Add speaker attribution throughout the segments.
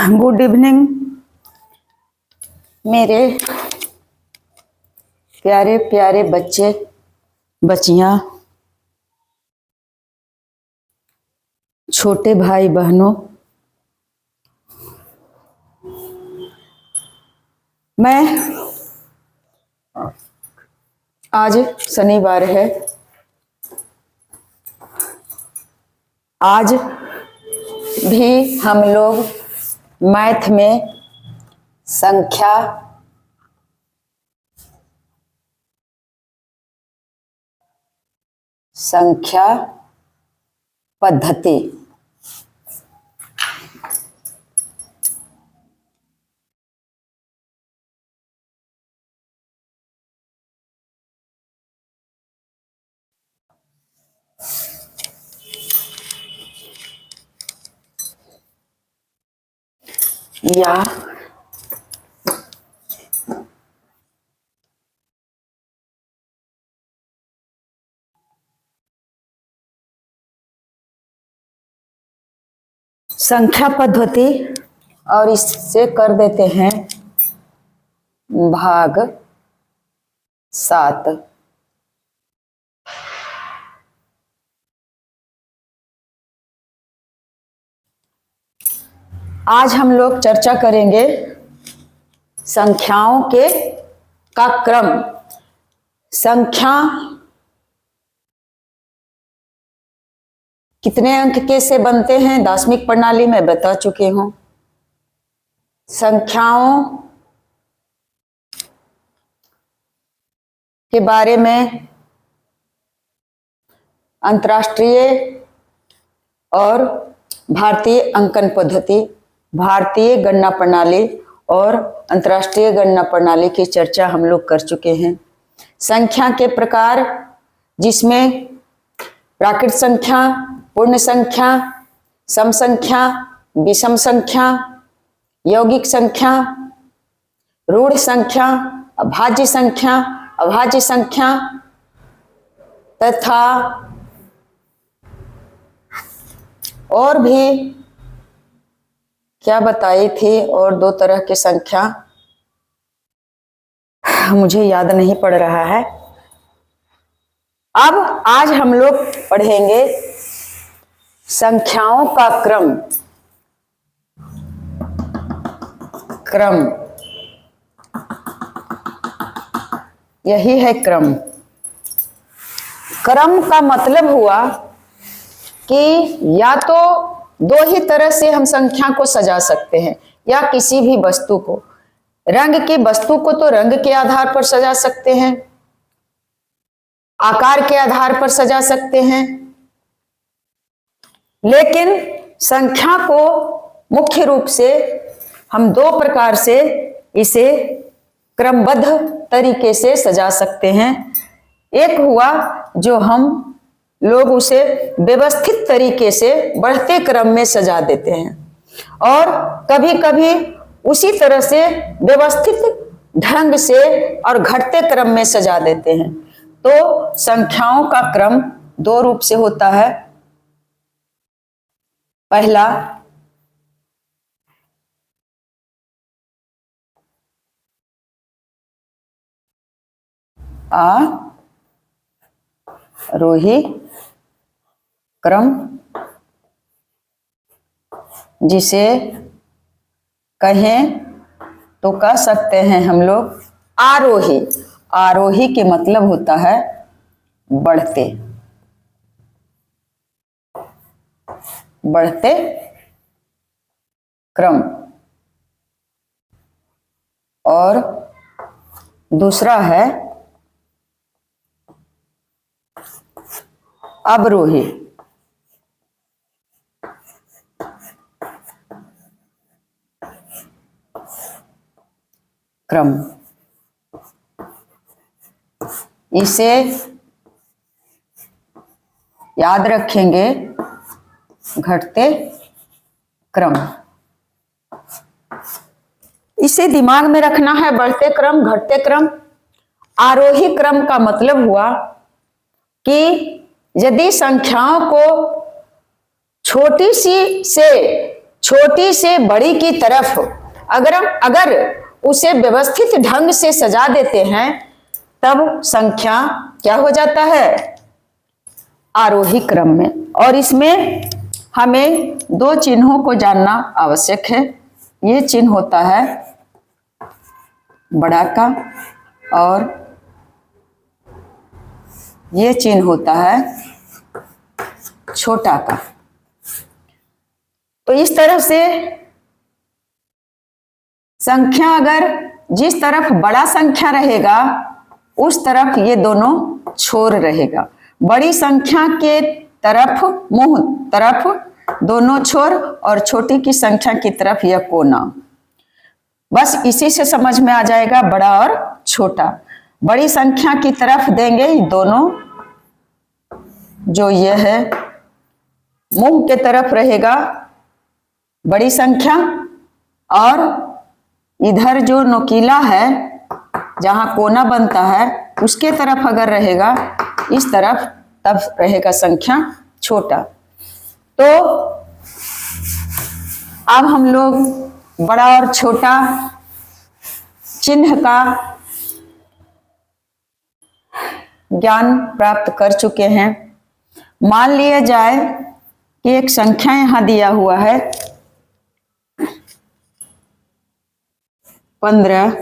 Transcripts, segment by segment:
Speaker 1: Good evening मेरे प्यारे प्यारे बच्चे बच्चियां, छोटे भाई बहनों। मैं आज शनिवार है। आज भी हम लोग मैथ में संख्या पद्धति या संख्या पद्धति, और इससे कर देते हैं भाग 7। आज हम लोग चर्चा करेंगे संख्याओं का क्रम। संख्या कितने अंक के से बनते हैं दार्शनिक प्रणाली में बता चुके हूं। संख्याओं के बारे में अंतर्राष्ट्रीय और भारतीय अंकन पद्धति, भारतीय गणना प्रणाली और अंतर्राष्ट्रीय गणना प्रणाली की चर्चा हम लोग कर चुके हैं। संख्या के प्रकार, जिसमें प्राकृत संख्या, पूर्ण संख्या, सम संख्या, विषम संख्या, यौगिक संख्या, ऋण संख्या, अभाज्य संख्या, अभाज्य संख्या तथा और भी क्या बताई थी, और 2 तरह की संख्या मुझे याद नहीं पड़ रहा है। अब आज हम लोग पढ़ेंगे संख्याओं का क्रम। यही है क्रम। क्रम का मतलब हुआ कि या तो 2 ही तरह से हम संख्या को सजा सकते हैं, या किसी भी वस्तु को, रंग की वस्तु को तो रंग के आधार पर सजा सकते हैं, आकार के आधार पर सजा सकते हैं, लेकिन संख्या को मुख्य रूप से हम 2 प्रकार से इसे क्रमबद्ध तरीके से सजा सकते हैं। एक हुआ जो हम लोग उसे व्यवस्थित तरीके से बढ़ते क्रम में सजा देते हैं, और कभी कभी उसी तरह से व्यवस्थित ढंग से और घटते क्रम में सजा देते हैं। तो संख्याओं का क्रम 2 रूप से होता है। पहला आरोही क्रम, जिसे कहें तो कह सकते हैं हम लोग आरोही। आरोही के मतलब होता है बढ़ते क्रम, और दूसरा है अवरोही क्रम। इसे याद रखेंगे, घटते क्रम। इसे दिमाग में रखना है, बढ़ते क्रम, घटते क्रम। आरोही क्रम का मतलब हुआ कि यदि संख्याओं को छोटी सी से छोटी से बड़ी की तरफ अगर उसे व्यवस्थित ढंग से सजा देते हैं तब संख्या क्या हो जाता है, आरोही क्रम में। और इसमें हमें दो चिन्हों को जानना आवश्यक है। ये चिन्ह होता है बड़ा का और ये चिन्ह होता है छोटा का। तो इस तरह से संख्या अगर जिस तरफ बड़ा संख्या रहेगा उस तरफ ये दोनों छोर रहेगा। बड़ी संख्या के तरफ मुंह तरफ दोनों छोर और छोटी की संख्या की तरफ यह कोना। बस इसी से समझ में आ जाएगा बड़ा और छोटा। बड़ी संख्या की तरफ देंगे दोनों, जो यह है मुंह के तरफ रहेगा बड़ी संख्या, और इधर जो नोकीला है जहां कोना बनता है उसके तरफ अगर रहेगा इस तरफ, तब रहेगा संख्या छोटा। तो अब हम लोग बड़ा और छोटा चिन्ह का ज्ञान प्राप्त कर चुके हैं। मान लिया जाए कि एक संख्या यहां दिया हुआ है 15,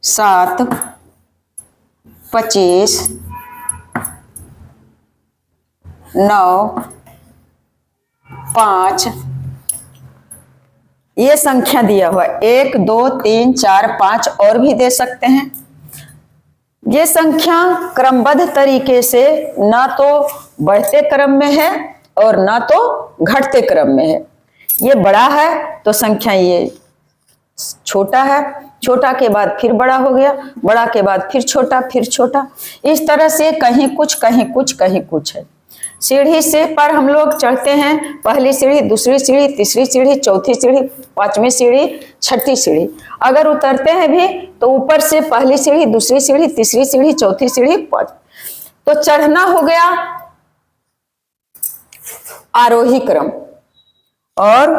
Speaker 1: 7, 25, 9, 5, ये संख्या दिया हुआ है। 1, 2, 3, 4, 5 और भी दे सकते हैं। ये संख्या क्रमबद्ध तरीके से ना तो बढ़ते क्रम में है और ना तो घटते क्रम में है। ये बड़ा है तो संख्या ये छोटा है, छोटा के बाद फिर बड़ा हो गया, बड़ा के बाद फिर छोटा, फिर छोटा। इस तरह से कहीं कुछ कहीं कुछ कहीं कुछ है। सीढ़ी से पर हम लोग चढ़ते हैं, पहली सीढ़ी, दूसरी सीढ़ी, तीसरी सीढ़ी, चौथी सीढ़ी, पांचवी सीढ़ी, छठी सीढ़ी। अगर उतरते हैं भी तो ऊपर से पहली सीढ़ी, दूसरी सीढ़ी, तीसरी सीढ़ी, चौथी सीढ़ी, पांच। तो चढ़ना हो गया आरोही क्रम और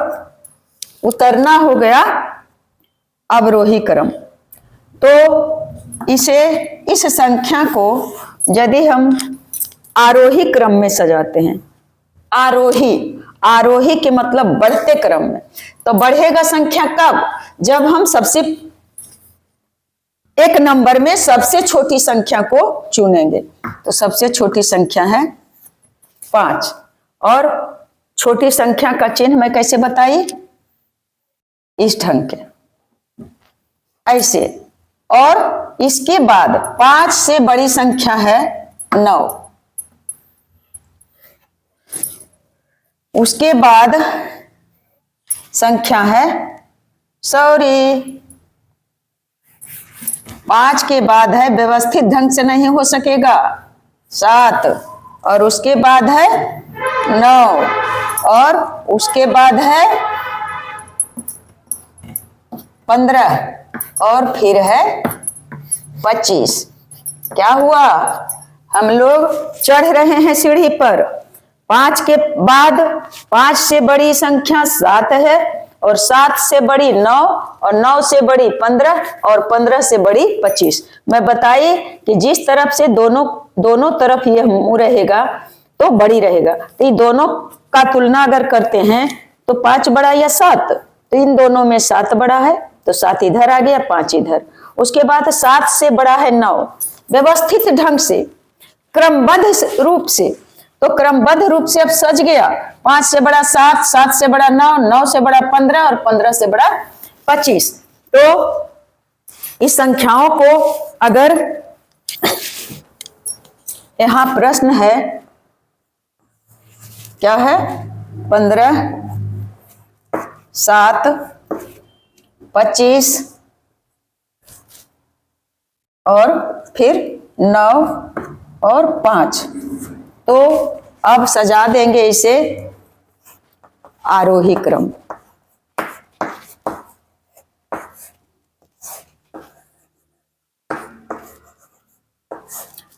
Speaker 1: उतरना हो गया अवरोही क्रम। तो इस संख्या को यदि हम आरोही क्रम में सजाते हैं, आरोही के मतलब बढ़ते क्रम में, तो बढ़ेगा संख्या कब? जब हम सबसे एक नंबर में सबसे छोटी संख्या को चुनेंगे। तो सबसे छोटी संख्या है 5, और छोटी संख्या का चिन्ह मैं कैसे बताई? इस ढंग के, ऐसे। और इसके बाद 5 से बड़ी संख्या है 9, उसके बाद संख्या है 5 के बाद है, व्यवस्थित ढंग से नहीं हो सकेगा, 7, और उसके बाद है 9, और उसके बाद है 15, और फिर है 25। क्या हुआ? हम लोग चढ़ रहे हैं सीढ़ी पर। 5 के बाद 5 से बड़ी संख्या 7 है, और 7 से बड़ी 9, और 9 से बड़ी 15, और 15 से बड़ी 25। मैं बताई कि जिस तरफ से दोनों तरफ यह मुंह रहेगा तो बड़ी रहेगा। तो इन दोनों का तुलना अगर करते हैं तो 5 बड़ा या 7, तो इन दोनों में 7 बड़ा है, तो 7 इधर आ गया, 5 इधर। उसके बाद 7 से बड़ा है 9, व्यवस्थित ढंग से क्रमबद्ध रूप से। तो क्रमबद्ध रूप से अब सज गया। 5 से बड़ा 7, 7 से बड़ा 9, 9 से बड़ा 15, और 15 से बड़ा 25। तो इस संख्याओं को अगर यहां प्रश्न है, क्या है? 15, 7, 25 और फिर 9 और 5। तो अब सजा देंगे इसे आरोही क्रम।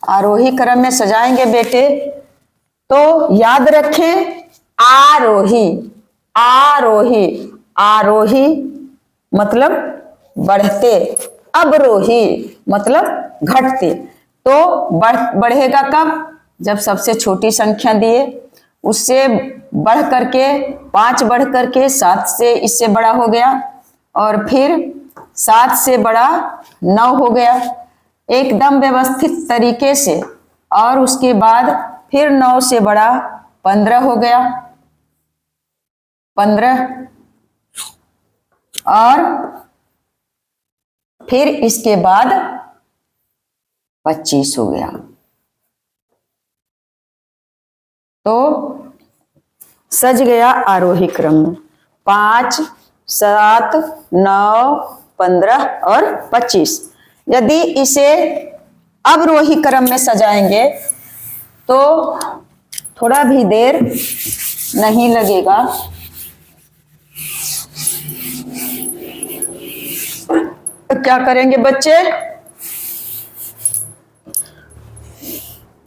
Speaker 1: आरोही क्रम में सजाएंगे बेटे, तो याद रखें आरोही, आरोही, आरोही मतलब बढ़ते, अवरोही मतलब घटते। तो बढ़ेगा कब? जब सबसे छोटी संख्या दिए, उससे बढ़ करके 5 बढ़ करके 7 से इससे बड़ा हो गया, और फिर 7 से बड़ा 9 हो गया, एकदम व्यवस्थित तरीके से। और उसके बाद फिर 9 से बड़ा 15 हो गया, 15, और फिर इसके बाद 25 हो गया। तो सज गया आरोही क्रम में 5, 7, 9, 15 और 25। यदि इसे अवरोही क्रम में सजाएंगे तो थोड़ा भी देर नहीं लगेगा। तो क्या करेंगे बच्चे?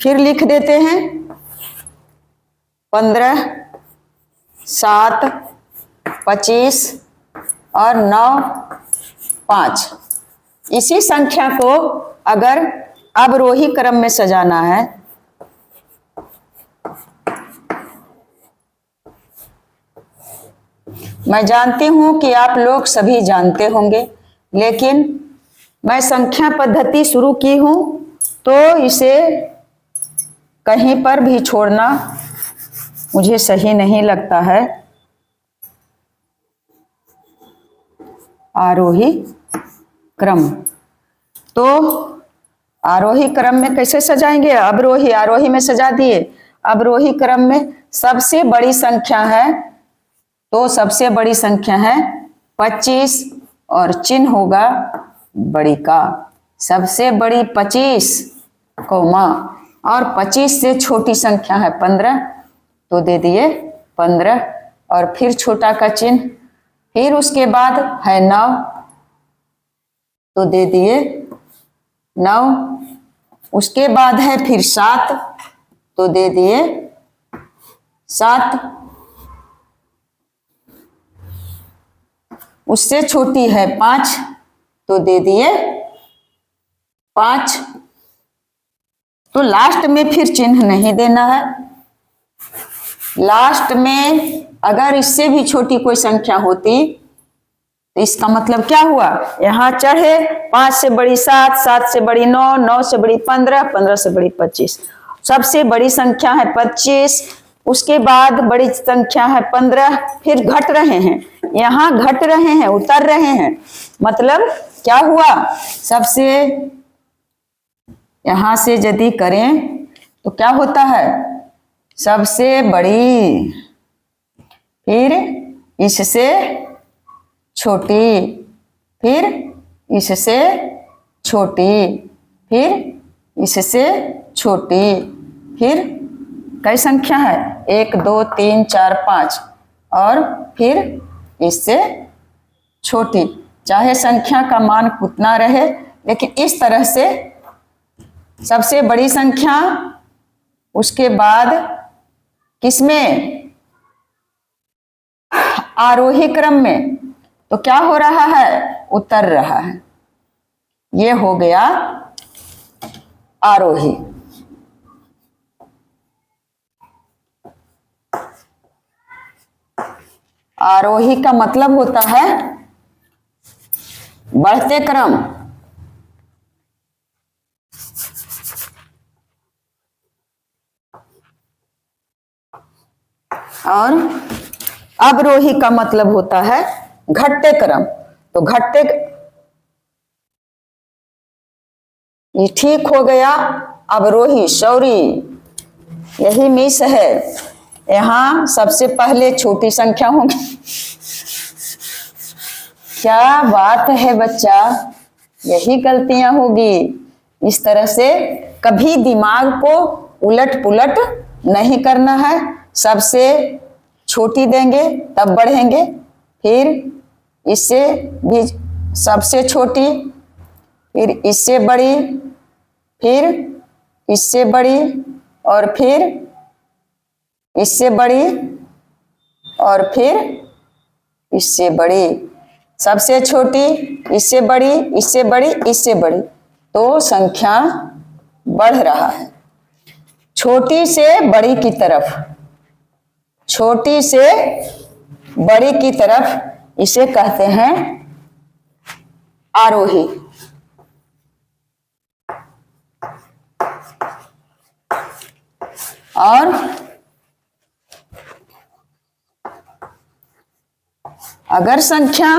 Speaker 1: फिर लिख देते हैं 15, 7, 25 और 9, 5। इसी संख्या को अगर अवरोही क्रम में सजाना है, मैं जानती हूं कि आप लोग सभी जानते होंगे, लेकिन मैं संख्या पद्धति शुरू की हूं तो इसे कहीं पर भी छोड़ना मुझे सही नहीं लगता है। आरोही क्रम, तो आरोही क्रम में कैसे सजाएंगे? अवरोही, आरोही में सजा दिए। अवरोही क्रम में सबसे बड़ी संख्या है, तो सबसे बड़ी संख्या है 25 और चिन्ह होगा बड़ी का। सबसे बड़ी 25 कौमा, और 25 से छोटी संख्या है 15, तो दे दिए 15, और फिर छोटा का चिन्ह। फिर उसके बाद है 9, तो दे दिए 9। उसके बाद है फिर 7, तो दे दिए 7। उससे छोटी है 5, तो दे दिए 5। तो लास्ट में फिर चिन्ह नहीं देना है। लास्ट में अगर इससे भी छोटी कोई संख्या होती तो इसका मतलब क्या हुआ? यहां चढ़े 5 से बड़ी 7, 7 से बड़ी 9, 9 से बड़ी 15, 15 से बड़ी 25। सबसे बड़ी संख्या है 25, उसके बाद बड़ी संख्या है 15, फिर घट रहे हैं, यहां घट रहे हैं, उतर रहे हैं। मतलब क्या हुआ? सबसे यहां से यदि करें तो क्या होता है? सबसे बड़ी, फिर इससे छोटी, फिर इससे छोटी, फिर इससे छोटी, फिर कई संख्या है? 1, 2, 3, 4, 5, और फिर इससे छोटी। चाहे संख्या का मान कितना रहे, लेकिन इस तरह से सबसे बड़ी संख्या, उसके बाद किसमें? आरोही क्रम में। तो क्या हो रहा है? उतर रहा है। ये हो गया आरोही। आरोही का मतलब होता है बढ़ते क्रम। और अवरोही का मतलब होता है घटते क्रम। तो घटते, ये ठीक हो गया अवरोही। सॉरी, यही मिस है। यहां सबसे पहले छोटी संख्या होगी। क्या बात है बच्चा, यही गलतियां होगी। इस तरह से कभी दिमाग को उलट पुलट नहीं करना है। सबसे छोटी देंगे तब बढ़ेंगे, फिर इससे भी सबसे छोटी, फिर इससे बड़ी, फिर इससे बड़ी, और फिर इससे बड़ी, और फिर इससे बड़ी, सबसे छोटी, इससे बड़ी, इससे बड़ी, इससे बड़ी, तो संख्या बढ़ रहा है। छोटी से बड़ी की तरफ, छोटी से बड़ी की तरफ इसे कहते हैं आरोही। और अगर संख्या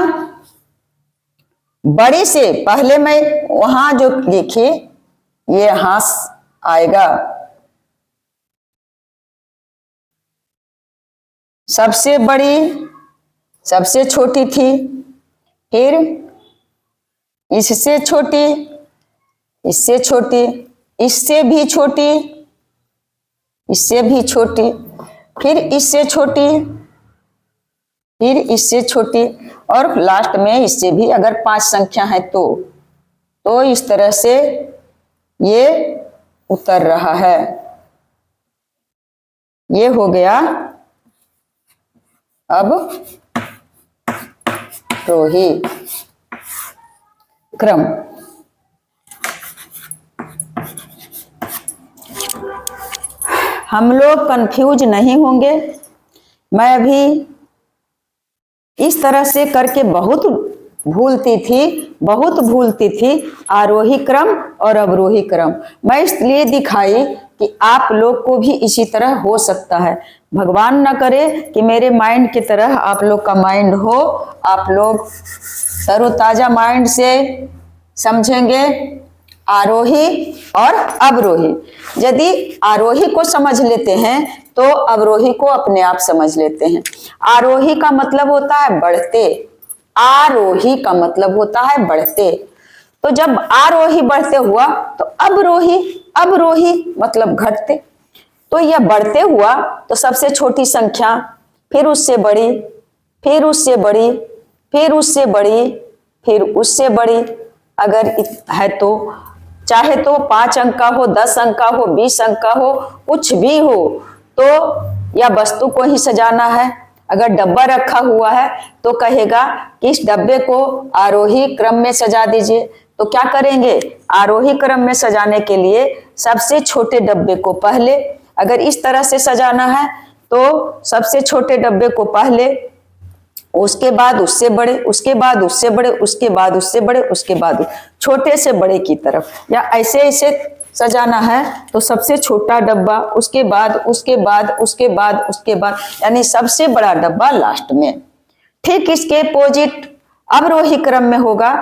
Speaker 1: बड़ी से पहले मैं वहां जो लिखी ये यहां आएगा, सबसे बड़ी सबसे छोटी थी, फिर इससे छोटी, इससे छोटी, इससे भी छोटी, इससे भी छोटी, फिर इससे छोटी, फिर इससे छोटी, और लास्ट में इससे भी, अगर 5 संख्या है तो इस तरह से ये उतर रहा है। ये हो गया अब रोही क्रम। हम लोग कंफ्यूज नहीं होंगे। मैं अभी इस तरह से करके बहुत भूलती थी आरोही क्रम और अवरोही क्रम। मैं इसलिए दिखाई कि आप लोग को भी इसी तरह हो सकता है। भगवान न करे कि मेरे माइंड की तरह आप लोग का माइंड हो, आप लोग तरोताजा माइंड से समझेंगे आरोही और अवरोही। यदि आरोही को समझ लेते हैं तो अवरोही को अपने आप समझ लेते हैं। आरोही का मतलब होता है बढ़ते, आरोही का मतलब होता है बढ़ते। तो जब आरोही बढ़ते हुआ तो अवरोही मतलब घटते। तो यह बढ़ते हुआ तो सबसे छोटी संख्या, फिर उससे बड़ी, फिर उससे बड़ी, फिर उससे बड़ी, फिर उससे बड़ी। अगर है तो चाहे तो 5 अंक का हो, 10 अंक का हो, 20 अंक का हो, कुछ भी हो, तो या वस्तु को ही सजाना है। अगर डब्बा रखा हुआ है तो कहेगा कि इस डब्बे को आरोही क्रम में सजा दीजिए। तो क्या करेंगे, आरोही क्रम में सजाने के लिए सबसे छोटे डब्बे को पहले, अगर इस तरह से सजाना है तो सबसे छोटे डब्बे को पहले, उसके बाद उससे बड़े, उसके बाद उससे बड़े, उसके बाद उससे बड़े, उसके बाद छोटे से बड़े की तरफ, या ऐसे ऐसे सजाना है तो सबसे छोटा डब्बा, उसके बाद उसके बाद उसके बाद उसके बाद, यानी सबसे बड़ा डब्बा लास्ट में। ठीक इसके अपोजिट अवरोही क्रम में होगा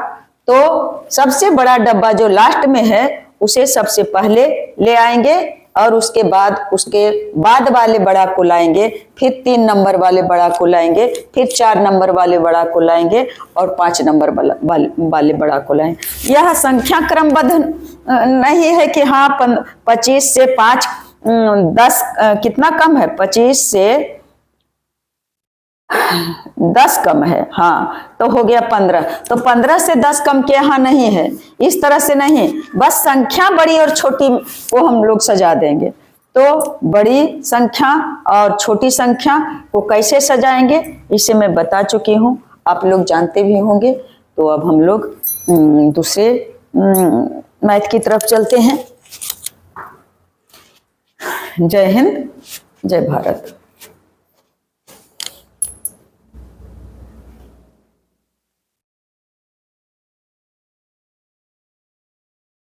Speaker 1: तो सबसे बड़ा डब्बा जो लास्ट में है उसे सबसे पहले ले आएंगे और उसके बाद वाले बड़ा को लाएंगे, फिर 3 नंबर वाले बड़ा को लाएंगे, फिर 4 नंबर वाले बड़ा को लाएंगे और 5 नंबर वाले बड़ा को लाएंगे। यह संख्या क्रमबद्ध नहीं है कि हाँ 25 से 5 10 कितना कम है, 25 से 10 कम है, हाँ तो हो गया 15। तो 15 से 10 कम के यहाँ नहीं है, इस तरह से नहीं, बस संख्या बड़ी और छोटी को हम लोग सजा देंगे। तो बड़ी संख्या और छोटी संख्या को कैसे सजाएंगे इसे मैं बता चुकी हूँ, आप लोग जानते भी होंगे। तो अब हम लोग दूसरे मैथ की तरफ चलते हैं। जय हिंद, जय भारत।